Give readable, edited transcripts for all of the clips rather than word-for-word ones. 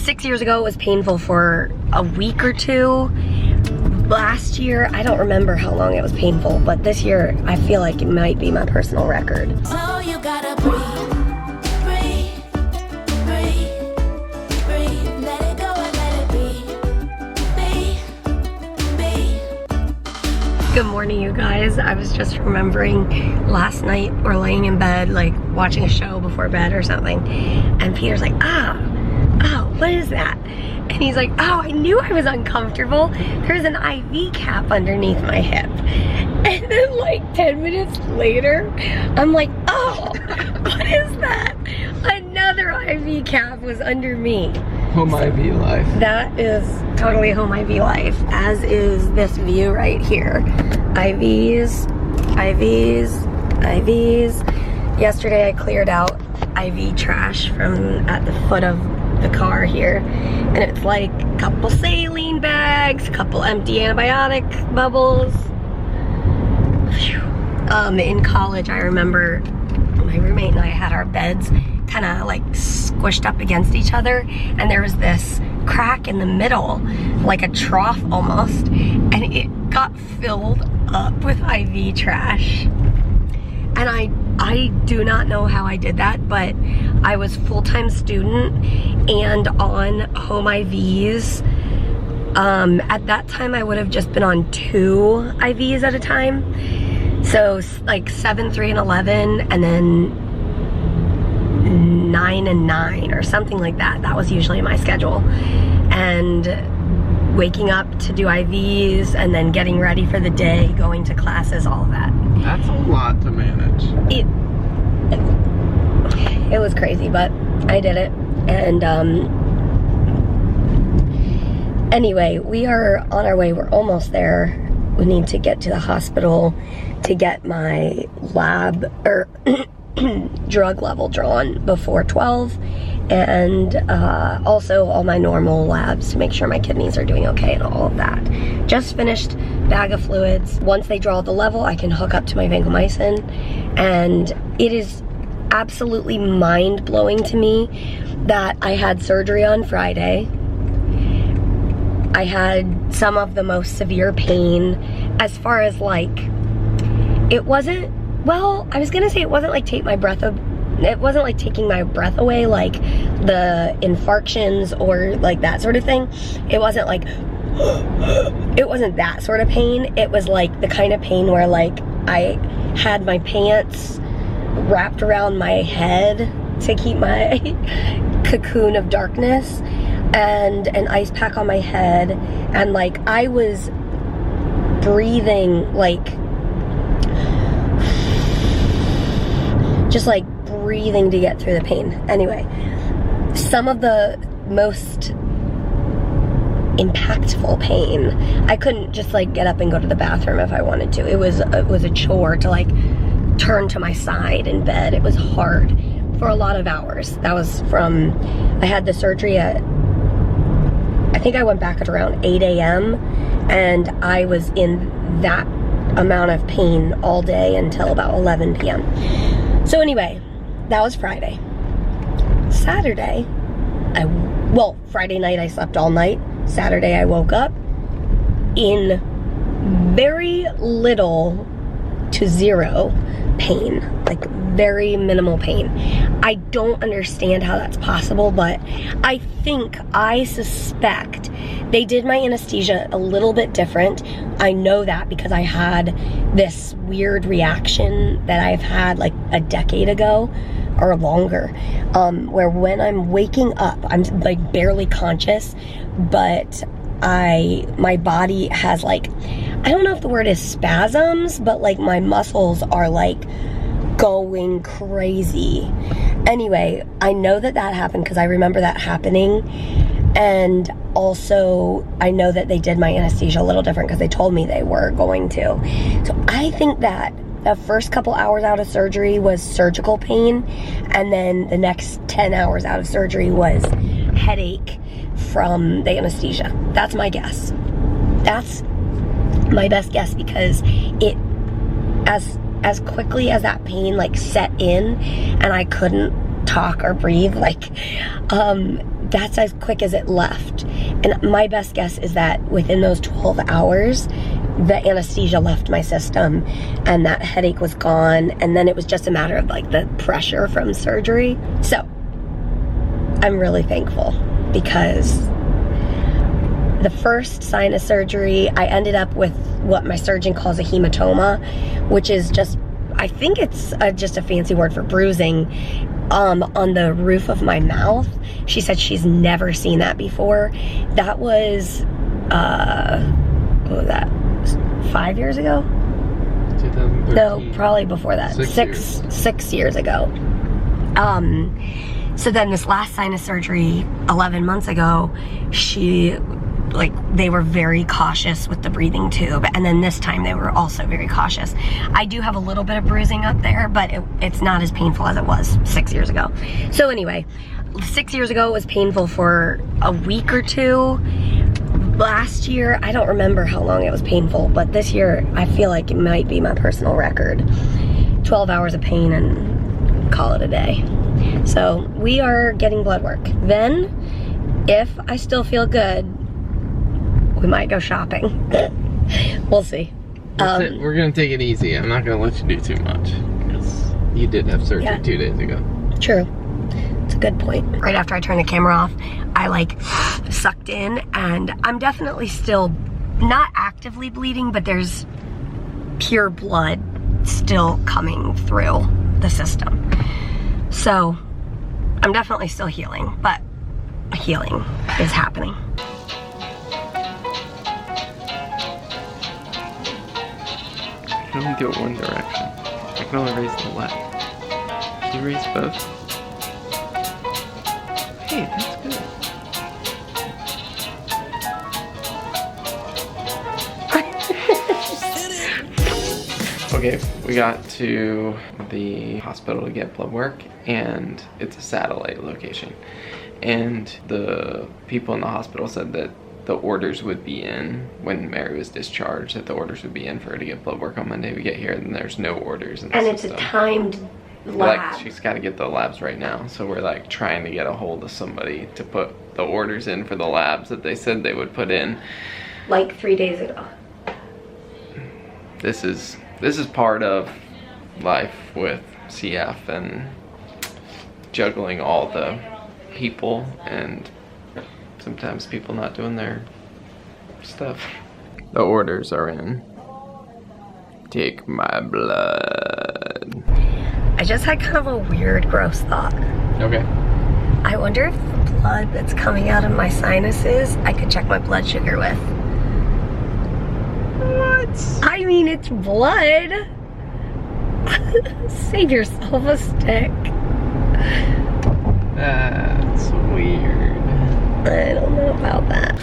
6 years ago, it was painful for a week or two. Last year, I don't remember how long it was painful, but this year, I feel like it might be my personal record. So you gotta breathe, breathe, breathe, breathe. Let it go and let it be. Good morning, you guys. I was just remembering last night we're laying in bed, like watching a show before bed or something, and Peter's like, oh, what is that? And he's like, oh, I knew I was uncomfortable. There's an IV cap underneath my hip. And then like 10 minutes later, I'm like, oh, what is that? Another IV cap was under me. Home IV life. That is totally home IV life, as is this view right here. IVs, IVs, IVs. Yesterday I cleared out IV trash from at the foot of the car here, and it's like a couple saline bags, a couple empty antibiotic bubbles. In college, I remember my roommate and I had our beds kind of like squished up against each other, and there was this crack in the middle, like a trough almost, and it got filled up with IV trash. And I do not know how I did that, but I was full-time student and on home IVs. At that time, I would have just been on 2 IVs at a time. So like 7, 3, and 11, and then 9 and 9 or something like that. That was usually my schedule. And waking up to do IVs and then getting ready for the day, going to classes, all of that. That's a lot to manage. It was crazy, but I did it. And anyway, we are on our way. We're almost there. We need to get to the hospital to get my lab or drug level drawn before 12, and also all my normal labs to make sure my kidneys are doing okay and all of that. Just finished bag of fluids. Once they draw the level, I can hook up to my vancomycin, and it is absolutely mind-blowing to me that I had surgery on Friday. I had some of the most severe pain as far as like, it wasn't, well, I was gonna say it wasn't like it wasn't like taking my breath away, like the infarctions or like that sort of thing. It wasn't like, it wasn't that sort of pain. It was like the kind of pain where like I had my pants wrapped around my head to keep my cocoon of darkness, and an ice pack on my head, and like I was breathing like, just like breathing to get through the pain. Anyway, some of the most impactful pain, I couldn't just like get up and go to the bathroom if I wanted to. It was a chore to like turn to my side in bed. It was hard for a lot of hours. That was from, I had the surgery at, I think I went back at around 8 a.m. and I was in that amount of pain all day until about 11 p.m. So anyway, that was Friday. Saturday, Friday night I slept all night. Saturday I woke up in very little to zero pain, like very minimal pain. I don't understand how that's possible, but I suspect they did my anesthesia a little bit different. I know that because I had this weird reaction that I've had like a decade ago or longer, where when I'm waking up, I'm like barely conscious, but my body has like, I don't know if the word is spasms, but like my muscles are like going crazy. Anyway, I know that happened because I remember that happening, and also I know that they did my anesthesia a little different because they told me they were going to. So I think that the first couple hours out of surgery was surgical pain, and then the next 10 hours out of surgery was headache from the anesthesia. That's my guess. That's my best guess, because it, as quickly as that pain like set in and I couldn't talk or breathe, like that's as quick as it left. And my best guess is that within those 12 hours, the anesthesia left my system and that headache was gone. And then it was just a matter of like the pressure from surgery. So I'm really thankful because the first sinus surgery, I ended up with what my surgeon calls a hematoma, which is just, I think it's just a fancy word for bruising on the roof of my mouth. She said she's never seen that before. That was, what was that, 5 years ago? 2013. No, probably before that. 6 years ago. So then this last sinus surgery 11 months ago, they were very cautious with the breathing tube, and then this time they were also very cautious. I do have a little bit of bruising up there, but it's not as painful as it was 6 years ago. So anyway, 6 years ago it was painful for a week or two. Last year, I don't remember how long it was painful, but this year I feel like it might be my personal record. 12 hours of pain and call it a day. So we are getting blood work. Then, if I still feel good, we might go shopping. We'll see. We're gonna take it easy. I'm not gonna let you do too much because you did have surgery 2 days ago. True. It's a good point. Right after I turned the camera off, I like sucked in, and I'm definitely still not actively bleeding, but there's pure blood still coming through the system. So I'm definitely still healing, but healing is happening. I can only do it one direction. I can only raise the left. Can you raise both? Hey, that's good. Okay, we got to the hospital to get blood work, and it's a satellite location. And the people in the hospital said that the orders would be in when Mary was discharged, that the orders would be in for her to get blood work on Monday. We get here and there's no orders in the And system. it's a timed lab. Like, she's got to get the labs right now, so we're like trying to get a hold of somebody to put the orders in for the labs that they said they would put in. Like 3 days ago. This is part of life with CF and juggling all the people and sometimes people not doing their stuff. The orders are in. Take my blood. I just had kind of a weird, gross thought. Okay. I wonder if the blood that's coming out of my sinuses, I could check my blood sugar with. What? I mean, it's blood. Save yourself a stick. That's weird. I don't know about that.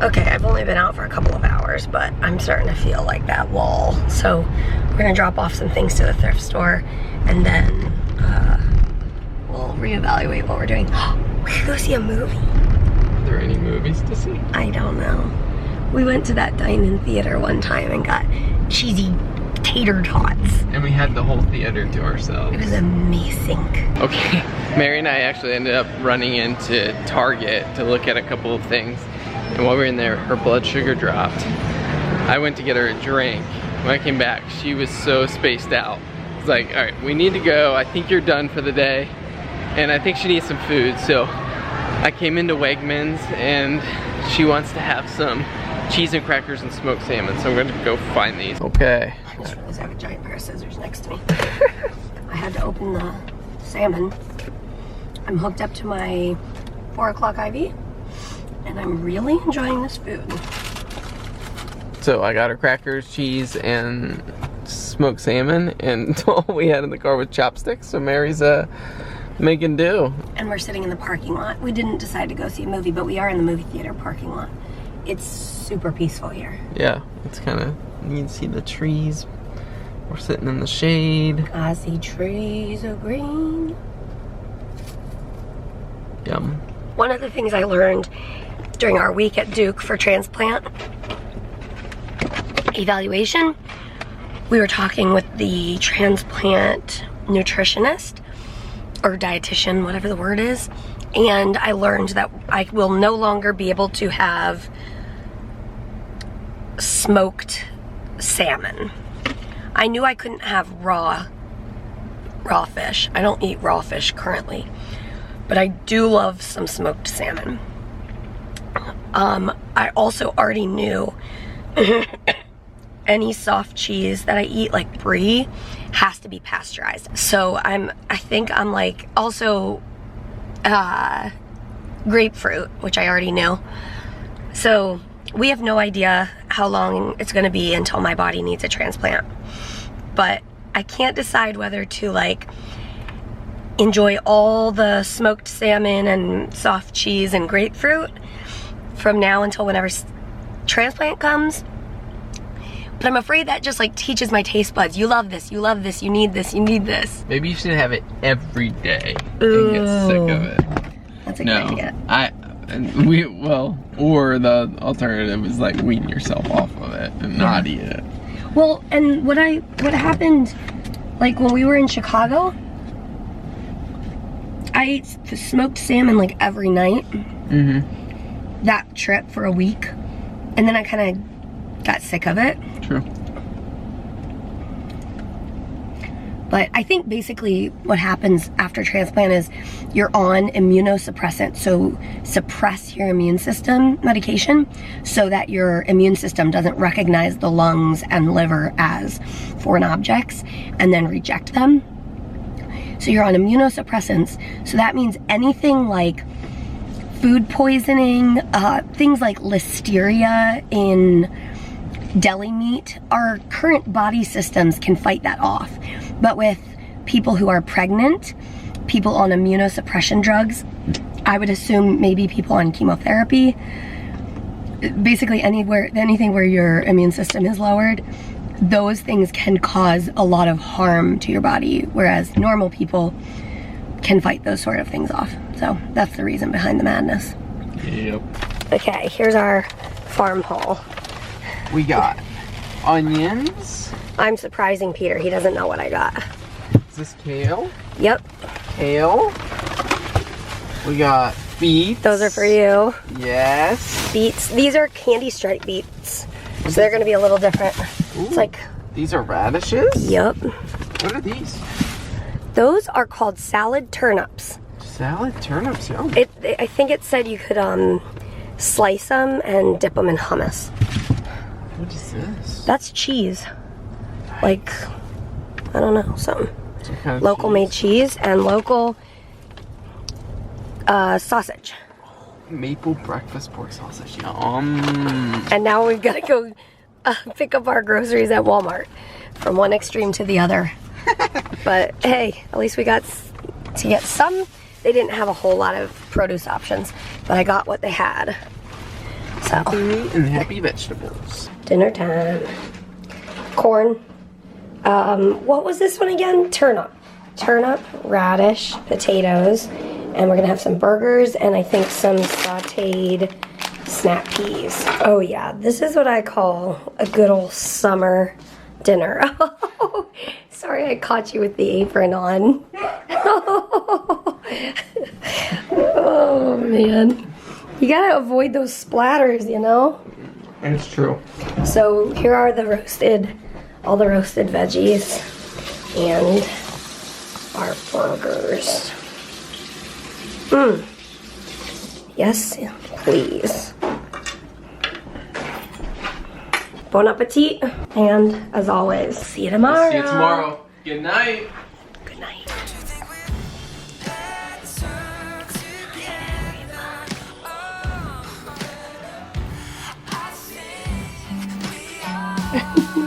Okay, I've only been out for a couple of hours, but I'm starting to feel like that wall. So we're gonna drop off some things to the thrift store, and then we'll reevaluate what we're doing. We could go see a movie. Are there any movies to see? I don't know. We went to that dine-in theater one time and got cheesy tater tots. And we had the whole theater to ourselves. It was amazing. Okay, Mary and I actually ended up running into Target to look at a couple of things. And while we were in there, her blood sugar dropped. I went to get her a drink. When I came back, she was so spaced out. It's like, all right, we need to go. I think you're done for the day. And I think she needs some food. So I came into Wegmans and she wants to have some cheese and crackers and smoked salmon. So I'm gonna go find these. Okay. I just realized I have a giant pair of scissors next to me. I had to open the salmon. I'm hooked up to my 4 o'clock IV and I'm really enjoying this food. So I got her crackers, cheese, and smoked salmon, and all we had in the car was chopsticks. So Mary's making do. And we're sitting in the parking lot. We didn't decide to go see a movie, but we are in the movie theater parking lot. It's super peaceful here. Yeah, it's kind of, you can see the trees. We're sitting in the shade. I see trees of green. Yum. One of the things I learned during our week at Duke for transplant evaluation, we were talking with the transplant nutritionist or dietitian, whatever the word is, and I learned that I will no longer be able to have smoked salmon. I knew I couldn't have raw fish. I don't eat raw fish currently, but I do love some smoked salmon. I also already knew any soft cheese that I eat, like brie, has to be pasteurized. So I think I'm like, also grapefruit, which I already knew. So we have no idea how long it's gonna be until my body needs a transplant. But I can't decide whether to like enjoy all the smoked salmon and soft cheese and grapefruit from now until whenever transplant comes. But I'm afraid that just like teaches my taste buds. You love this, you love this, you need this, you need this. Maybe you should have it every day Ooh. and get sick of it. That's a good idea. Or the alternative is like wean yourself off of it and not eat it. Well, and what happened, like when we were in Chicago, I ate smoked salmon like every night. Mm-hmm. That trip for a week, and then I kind of got sick of it. True. But I think basically what happens after transplant is you're on immunosuppressant, so suppress your immune system medication so that your immune system doesn't recognize the lungs and liver as foreign objects and then reject them. So you're on immunosuppressants, so that means anything like food poisoning, things like listeria in deli meat, our current body systems can fight that off. But with people who are pregnant, people on immunosuppression drugs, I would assume maybe people on chemotherapy, basically anything where your immune system is lowered, those things can cause a lot of harm to your body, whereas normal people can fight those sort of things off. So that's the reason behind the madness. Yep. Okay, here's our farm haul. We got onions. I'm surprising Peter. He doesn't know what I got. Is this kale? Yep. Kale. We got beets. Those are for you. Yes. Beets. These are candy stripe beets. So they're going to be a little different. Ooh, it's like... These are radishes? Yep. What are these? Those are called salad turnips. Salad turnips, yeah. I think it said you could slice them and dip them in hummus. What is this? That's cheese. Like, I don't know, something. Some kind of local made cheese and local sausage. Maple breakfast pork sausage, yum. And now we've got to go pick up our groceries at Walmart from one extreme to the other. But hey, at least we got to get some. They didn't have a whole lot of produce options, but I got what they had. So, happy meat and happy vegetables. Dinner time. Corn. What was this one again? Turnip, radish, potatoes, and we're gonna have some burgers and I think some sauteed snap peas. Oh yeah, this is what I call a good old summer dinner. Sorry I caught you with the apron on. Oh man. You gotta avoid those splatters, you know? It's true. So here are the all the roasted veggies. And our burgers. Yes, please. Bon appetit. And as always, see you tomorrow. See you tomorrow. Good night. Good night. I think we are.